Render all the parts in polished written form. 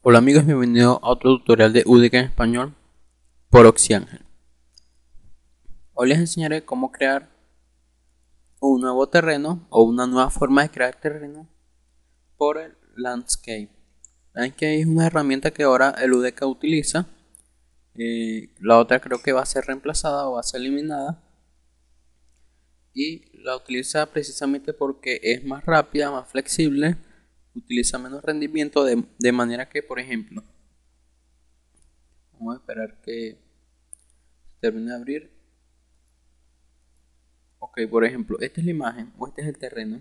Hola amigos, bienvenidos a otro tutorial de UDK en español por Oxiángel. Hoy les enseñaré cómo crear un nuevo terreno o una nueva forma de crear terreno por el Landscape. Landscape es una herramienta que ahora el UDK utiliza. La otra creo que va a ser reemplazada o va a ser eliminada. Y la utiliza precisamente porque es más rápida, más flexible, utiliza menos rendimiento de manera que, por ejemplo, vamos a esperar que termine de abrir. Ok, por ejemplo, esta es la imagen o este es el terreno.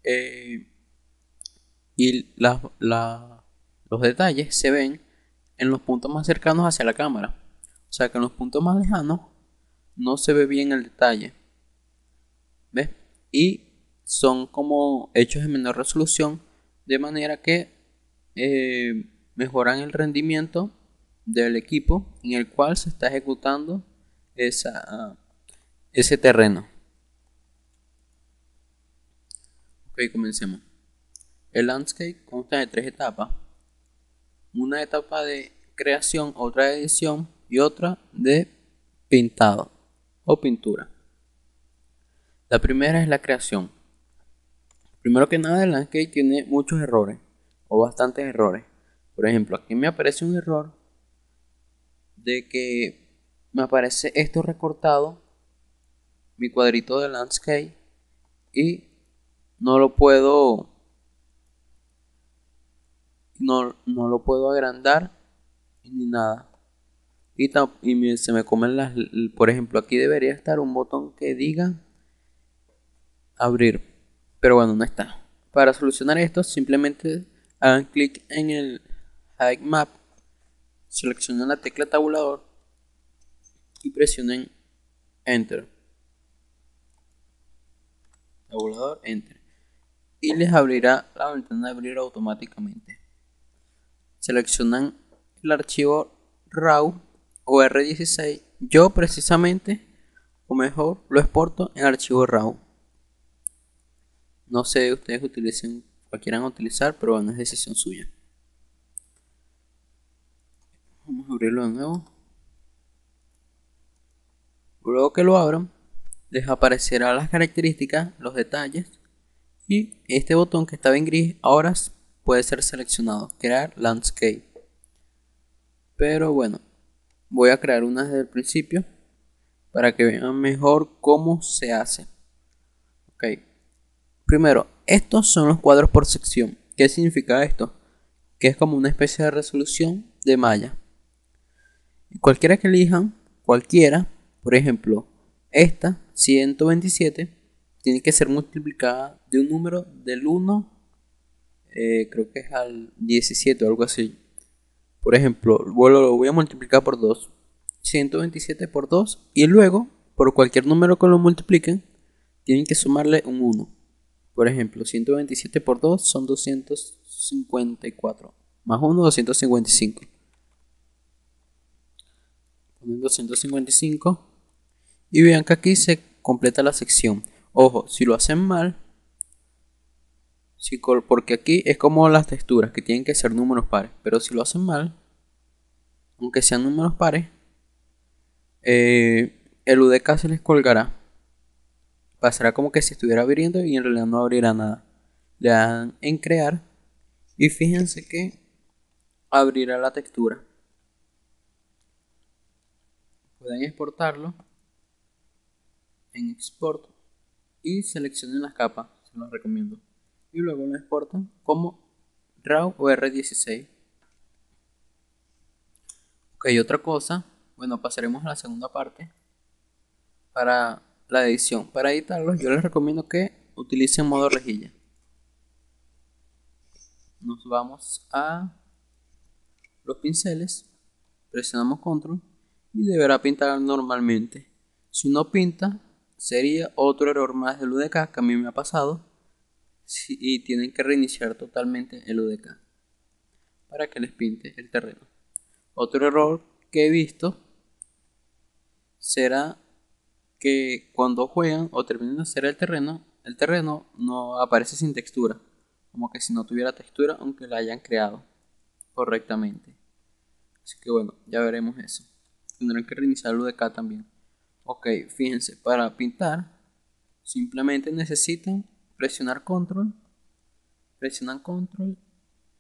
eh, y los detalles se ven en los puntos más cercanos hacia la cámara. O sea que en los puntos más lejanos no se ve bien el detalle. ¿Ves? Y son como hechos en menor resolución, de manera que mejoran el rendimiento del equipo en el cual se está ejecutando ese terreno. Ok, comencemos. El landscape consta de tres etapas. Una etapa de creación, otra de edición y otra de pintado o pintura. La primera es la creación. Primero que nada, el landscape tiene muchos errores o bastantes errores. Por ejemplo, aquí me aparece un error de que me aparece esto recortado, mi cuadrito de landscape, y no lo puedo no lo puedo agrandar ni nada. Se me comen por ejemplo, aquí debería estar un botón que diga abrir, pero bueno, no está. Para solucionar esto, simplemente hagan clic en el Hike Map, seleccionen la tecla tabulador y presionen Enter. Tabulador, Enter. Y les abrirá la ventana de abrir automáticamente. Seleccionan el archivo RAW o R16. Yo precisamente, o mejor, lo exporto en archivo RAW. No sé, ustedes utilicen o quieran utilizar, pero bueno, es decisión suya. Vamos a abrirlo de nuevo. Luego que lo abran, les aparecerá las características, los detalles, y este botón que estaba en gris ahora puede ser seleccionado, crear landscape. Pero bueno, voy a crear una desde el principio para que vean mejor cómo se hace. Ok, primero, estos son los cuadros por sección. ¿Qué significa esto? Que es como una especie de resolución de malla. Cualquiera que elijan, cualquiera, por ejemplo, esta 127 tiene que ser multiplicada de un número del 1, creo que es al 17 o algo así. Por ejemplo, lo voy a multiplicar por 2. 127 por 2 y luego, por cualquier número que lo multipliquen, tienen que sumarle un 1. Por ejemplo, 127 por 2 son 254. Más 1, 255. Ponen 255 y vean que aquí se completa la sección. Ojo, si lo hacen mal, porque aquí es como las texturas que tienen que ser números pares, pero si lo hacen mal, aunque sean números pares, el UDK se les colgará. Pasará como que si estuviera abriendo y en realidad no abrirá nada. Le dan en crear y fíjense que abrirá la textura. Pueden exportarlo en export y seleccionen las capas, se los recomiendo. Y luego lo exportan como RAW o R16. Ok, otra cosa, bueno, pasaremos a la segunda parte para la edición. Para editarlos yo les recomiendo que utilicen modo rejilla. Nos vamos a los pinceles, presionamos control y deberá pintar normalmente. Si no pinta, sería otro error más del UDK que a mí me ha pasado y tienen que reiniciar totalmente el UDK para que les pinte el terreno. Otro error que he visto será que cuando juegan o terminan de hacer el terreno no aparece sin textura, como que si no tuviera textura aunque la hayan creado. correctamente. Así que bueno, ya veremos eso. Tendrán que reiniciar el UDK también. Ok, fíjense, para pintar simplemente necesitan presionan control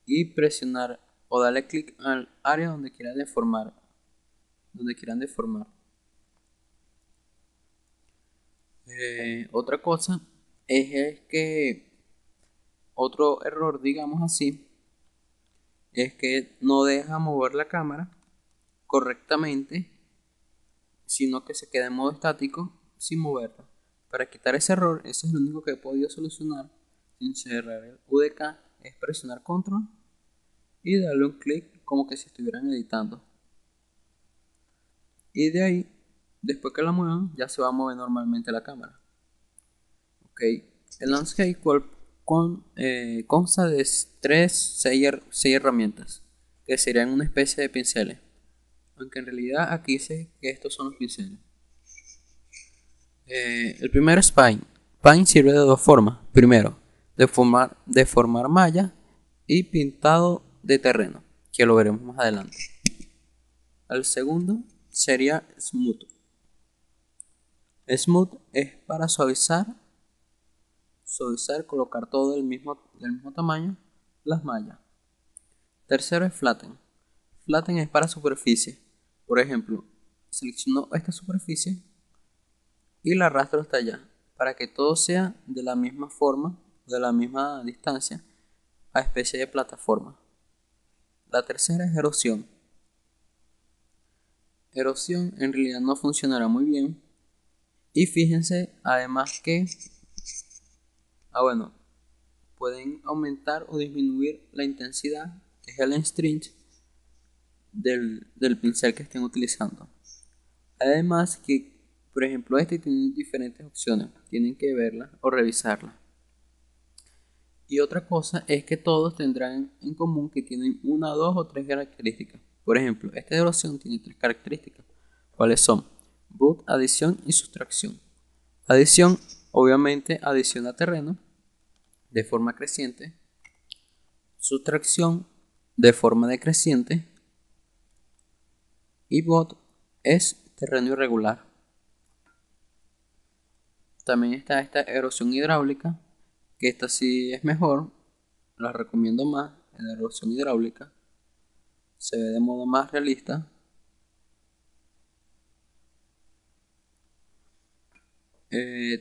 y presionar o darle clic al área donde quieran deformar. Otra cosa es que otro error, digamos así, es que no deja mover la cámara correctamente, sino que se queda en modo estático sin moverla. Para quitar ese error, ese es el único que he podido solucionar sin cerrar el UDK, es presionar control y darle un clic como que si estuvieran editando. Y de ahí, después que la muevan, ya se va a mover normalmente la cámara. Ok, el Landscape consta de 6 herramientas, que serían una especie de pinceles. Aunque en realidad aquí dice que estos son los pinceles. El primero es Paint. Paint sirve de dos formas. Primero, deformar malla y pintado de terreno, que lo veremos más adelante. El segundo sería Smooth. Smooth es para suavizar, colocar todo del mismo tamaño las mallas. Tercero es Flatten. Flatten es para superficie. Por ejemplo, selecciono esta superficie y la arrastro hasta allá para que todo sea de la misma forma, de la misma distancia, a especie de plataforma. La tercera es erosión. Erosión en realidad no funcionará muy bien. Y fíjense además que, pueden aumentar o disminuir la intensidad, que es el strength del pincel que estén utilizando. Además que, por ejemplo, este tiene diferentes opciones, tienen que verla o revisarla. Y otra cosa es que todos tendrán en común que tienen una, dos o tres características. Por ejemplo, esta erosión tiene tres características. ¿Cuáles son? Boot, adición y sustracción. Adición, obviamente, adiciona terreno de forma creciente. Sustracción, de forma decreciente. Y bot es terreno irregular. También está esta erosión hidráulica, que esta sí es mejor, la recomiendo más. En la erosión hidráulica se ve de modo más realista.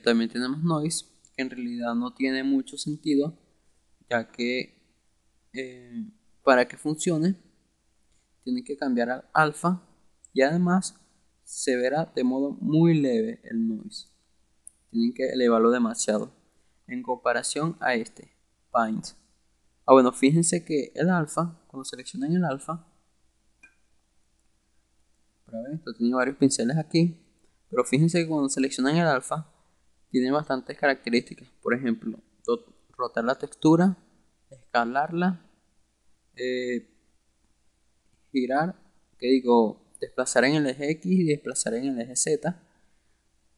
También tenemos noise, que en realidad no tiene mucho sentido, ya que para que funcione tienen que cambiar al alfa y además se verá de modo muy leve el noise. Tienen que elevarlo demasiado en comparación a este Paint. Fíjense que el alfa, cuando seleccionan el alfa, esto tiene varios pinceles aquí, pero fíjense que cuando seleccionan el alfa tiene bastantes características. Por ejemplo, rotar la textura, escalarla, girar, desplazar en el eje X y desplazar en el eje Z.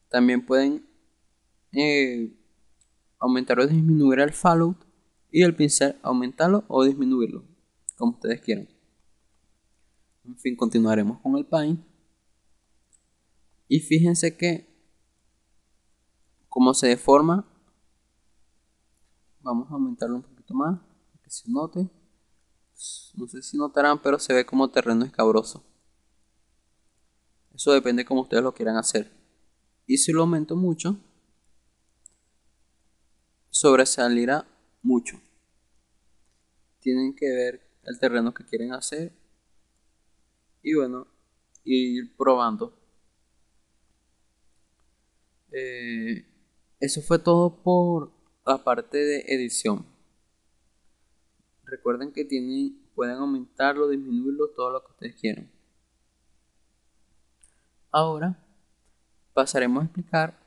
También pueden aumentar o disminuir el fallout y el pincel aumentarlo o disminuirlo, como ustedes quieran. En fin, continuaremos con el Paint. Y fíjense que como se deforma, vamos a aumentarlo un poquito más, para que se note. No sé si notarán, pero se ve como terreno escabroso. Eso depende como ustedes lo quieran hacer. Y si lo aumento mucho, sobresalirá mucho. Tienen que ver el terreno que quieren hacer y ir probando. Eso fue todo por la parte de edición. Recuerden que pueden aumentarlo, disminuirlo, todo lo que ustedes quieran. Ahora pasaremos a explicar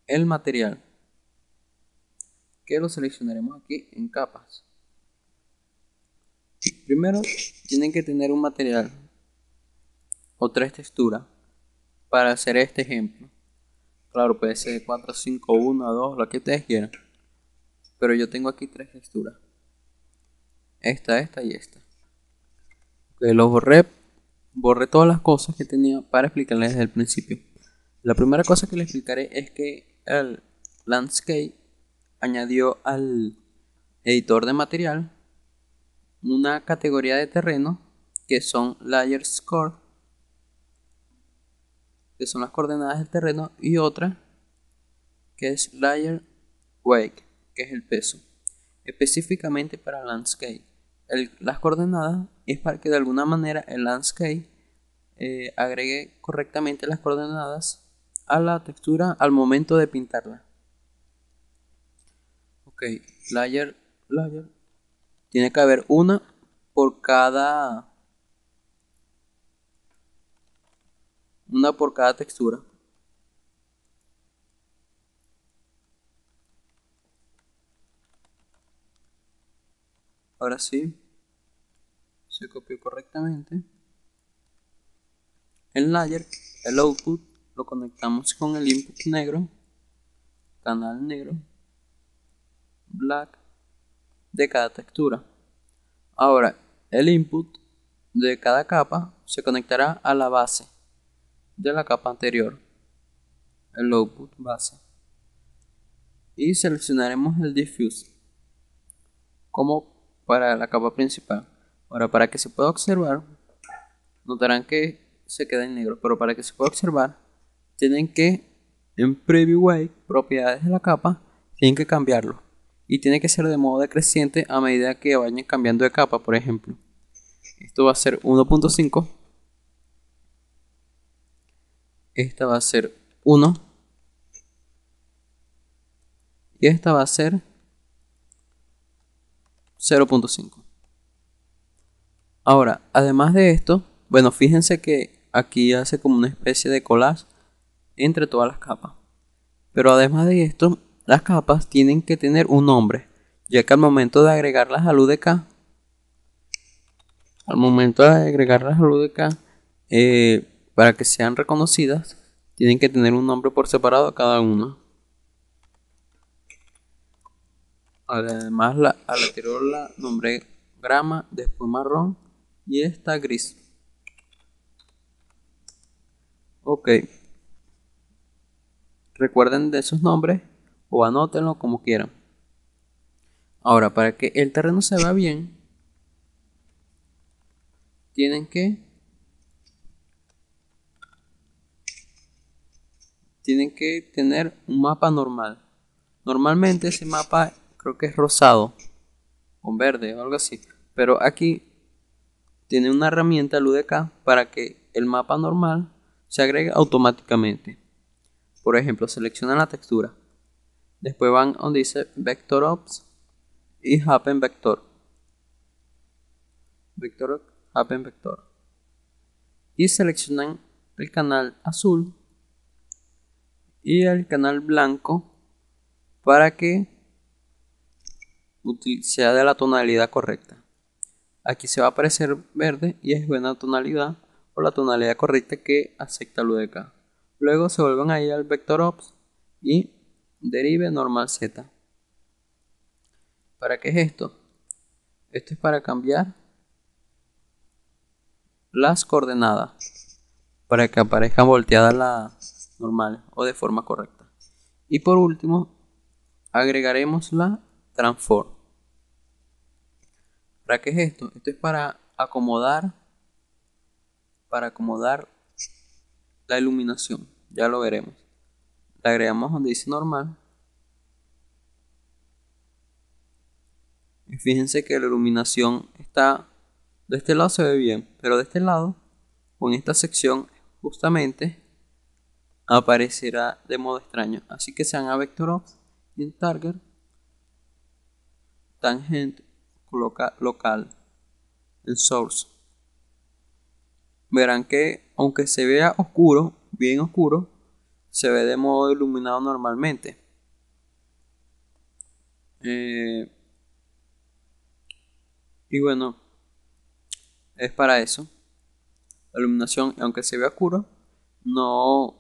el material, que lo seleccionaremos aquí en capas. Primero tienen que tener un material o tres texturas para hacer este ejemplo. Claro, puede ser 4, 5, 1, 2, lo que ustedes quieran. Pero yo tengo aquí tres texturas. Esta y esta. Lo borré todas las cosas que tenía para explicarles desde el principio. La primera cosa que les explicaré es que el Landscape añadió al editor de material una categoría de terreno que son Layer Score, que son las coordenadas del terreno, y otra que es Layer Weight, que es el peso. Específicamente para Landscape, las coordenadas es para que de alguna manera el Landscape agregue correctamente las coordenadas a la textura al momento de pintarla. Ok, layer tiene que haber una por cada textura. Ahora sí, se copió correctamente. El layer, el output, lo conectamos con el input negro, canal negro, black de cada textura. Ahora, el input de cada capa se conectará a la base de la capa anterior, el output base, y seleccionaremos el diffuse como para la capa principal. Ahora, para que se pueda observar, notarán que se queda en negro, pero para que se pueda observar tienen que en Preview Weight, propiedades de la capa, tienen que cambiarlo, y tiene que ser de modo decreciente a medida que vayan cambiando de capa. Por ejemplo, esto va a ser 1.5, esta va a ser 1 y esta va a ser 0.5. Ahora, además de esto, bueno, fíjense que aquí hace como una especie de collage entre todas las capas. Pero además de esto, las capas tienen que tener un nombre, ya que al momento de agregarlas al UDK, para que sean reconocidas, tienen que tener un nombre por separado a cada una. Además, a la anterior la nombré grama, después marrón y esta gris. Ok, recuerden de esos nombres o anótenlo como quieran. Ahora, para que el terreno se vea bien, tienen que tener un mapa normal. Normalmente ese mapa creo que es rosado o verde o algo así, pero aquí tiene una herramienta el UDK para que el mapa normal se agregue automáticamente. Por ejemplo, seleccionan la textura, después van donde dice Vector Ops y Happen Vector, Happen Vector, y seleccionan el canal azul y el canal blanco para que sea de la tonalidad correcta. Aquí se va a aparecer verde y es buena tonalidad o la tonalidad correcta que acepta el UDK. Luego se vuelven a ir al Vector Ops y derive normal Z. ¿Para qué es esto? Esto es para cambiar las coordenadas, para que aparezcan volteadas las normales o de forma correcta. Y por último, agregaremos la transform. ¿Para qué es esto? Esto es para acomodar la iluminación. Ya lo veremos. Le agregamos donde dice normal. Y fíjense que la iluminación está de este lado, se ve bien, pero de este lado, con esta sección justamente, aparecerá de modo extraño. Así que sean a Vector Ops y en Target, Tangent local, en Source. Verán que aunque se vea oscuro, bien oscuro, se ve de modo iluminado normalmente. Y bueno, es para eso. La iluminación, aunque se vea oscuro, no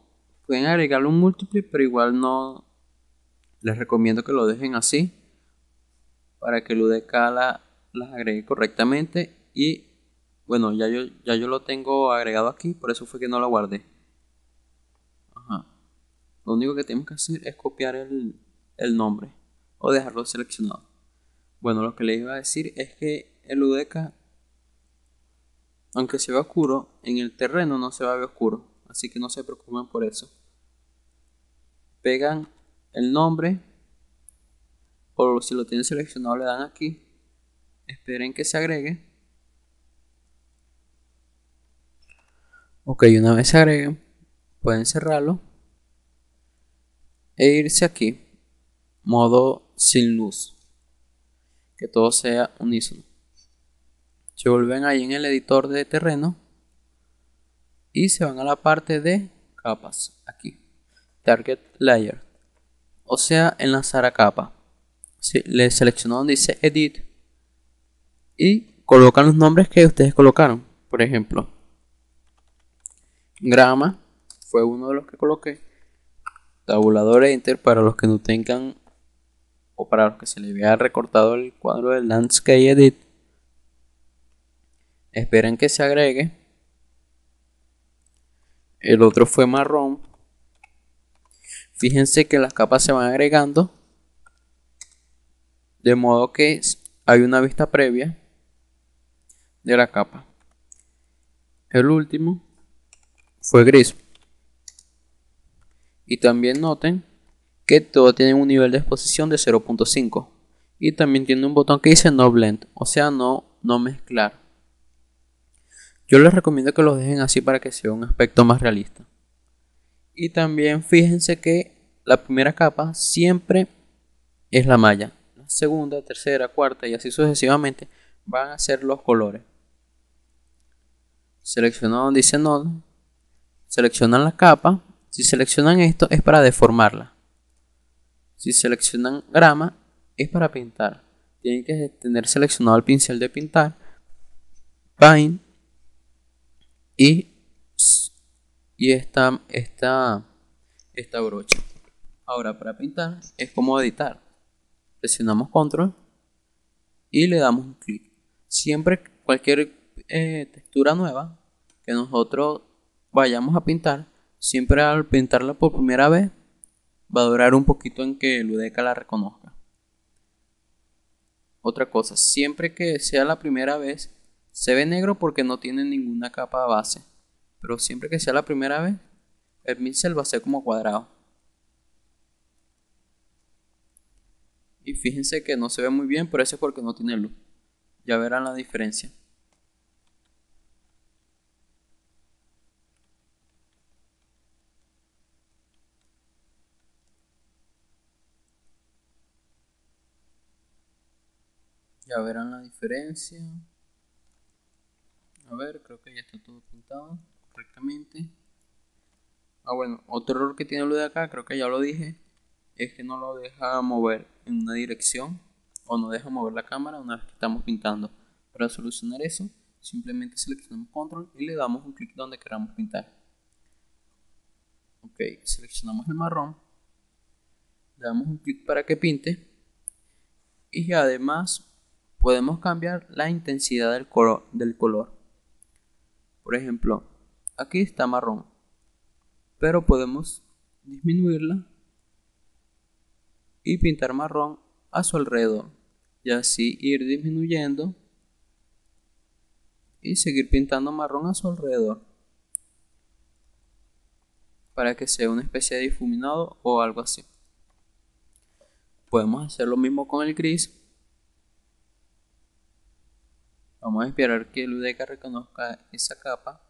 pueden agregarle un múltiple, pero igual no les recomiendo que lo dejen así para que el UDK las agregue correctamente y Bueno, ya yo lo tengo agregado aquí, por eso fue que no lo guardé. Ajá. Lo único que tenemos que hacer es copiar el nombre o dejarlo seleccionado. Bueno, lo que les iba a decir es que el UDK, aunque se ve oscuro, en el terreno no se va a ver oscuro, así que no se preocupen por eso. Pegan el nombre, o si lo tienen seleccionado le dan aquí, esperen que se agregue. Ok, una vez se agreguen, pueden cerrarlo e irse aquí, modo sin luz, que todo sea unísono. Se vuelven ahí en el editor de terreno y se van a la parte de capas, aquí, Target Layer, o sea, enlazar a capa. Le selecciono donde dice Edit y colocan los nombres que ustedes colocaron. Por ejemplo, grama fue uno de los que coloqué. Tabulador Enter para los que no tengan o para los que se les vea recortado el cuadro del Landscape Edit. Esperen que se agregue. El otro fue marrón. Fíjense que las capas se van agregando, de modo que hay una vista previa de la capa. El último fue gris. Y también noten que todo tiene un nivel de exposición de 0.5 y también tiene un botón que dice no blend, o sea, no mezclar. Yo les recomiendo que los dejen así para que sea un aspecto más realista. Y también fíjense que la primera capa siempre es la malla, la segunda, tercera, cuarta y así sucesivamente van a ser los colores. Seleccionan donde dice node, seleccionan la capa. Si seleccionan esto es para deformarla. Si seleccionan grama es para pintar. Tienen que tener seleccionado el pincel de pintar, Paint y esta brocha. Ahora para pintar es como editar. Presionamos control y le damos un clic. Siempre cualquier textura nueva que nosotros vayamos a pintar, siempre al pintarla por primera vez va a durar un poquito en que el UDK la reconozca. Otra cosa, siempre que sea la primera vez se ve negro porque no tiene ninguna capa base, pero siempre que sea la primera vez el pincel va a ser como cuadrado. Y fíjense que no se ve muy bien, pero eso es porque no tiene luz. Ya verán la diferencia. Ya verán la diferencia. A ver, creo que ya está todo pintado correctamente. Bueno, otro error que tiene lo de acá, creo que ya lo dije, es que no lo deja mover en una dirección o no deja mover la cámara una vez que estamos pintando. Para solucionar eso, simplemente seleccionamos control y le damos un clic donde queramos pintar. Ok, seleccionamos el marrón, le damos un clic para que pinte y además podemos cambiar la intensidad del color. Por ejemplo, aquí está marrón, pero podemos disminuirla y pintar marrón a su alrededor y así ir disminuyendo y seguir pintando marrón a su alrededor para que sea una especie de difuminado o algo así. Podemos hacer lo mismo con el gris. Vamos a esperar que el UDK reconozca esa capa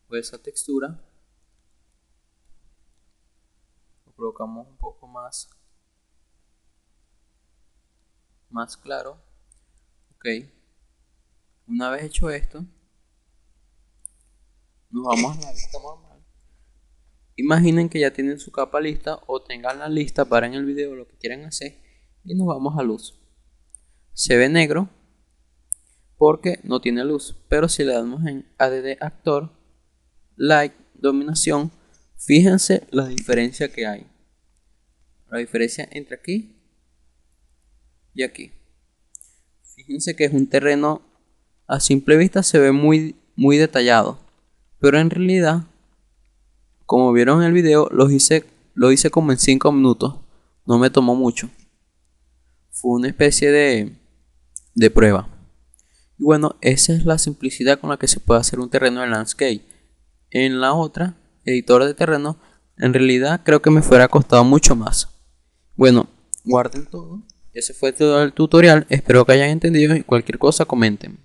o esa textura. Lo colocamos un poco más claro. Ok, una vez hecho esto, nos vamos a la vista normal. Imaginen que ya tienen su capa lista o tengan la lista para en el video lo que quieran hacer y nos vamos a luz. Se ve negro porque no tiene luz, pero si le damos en ADD Actor, Light, Dominación, fíjense la diferencia que hay. La diferencia entre aquí y aquí. Fíjense que es un terreno A simple vista se ve muy detallado, pero en realidad, como vieron en el video, lo hice como en 5 minutos, no me tomó mucho. Fue una especie de prueba. Y bueno, esa es la simplicidad con la que se puede hacer un terreno en Landscape. En la otra, editor de terreno, en realidad creo que me fuera costado mucho más. Bueno, guarden todo. Ese fue todo el tutorial. Espero que hayan entendido y cualquier cosa comenten.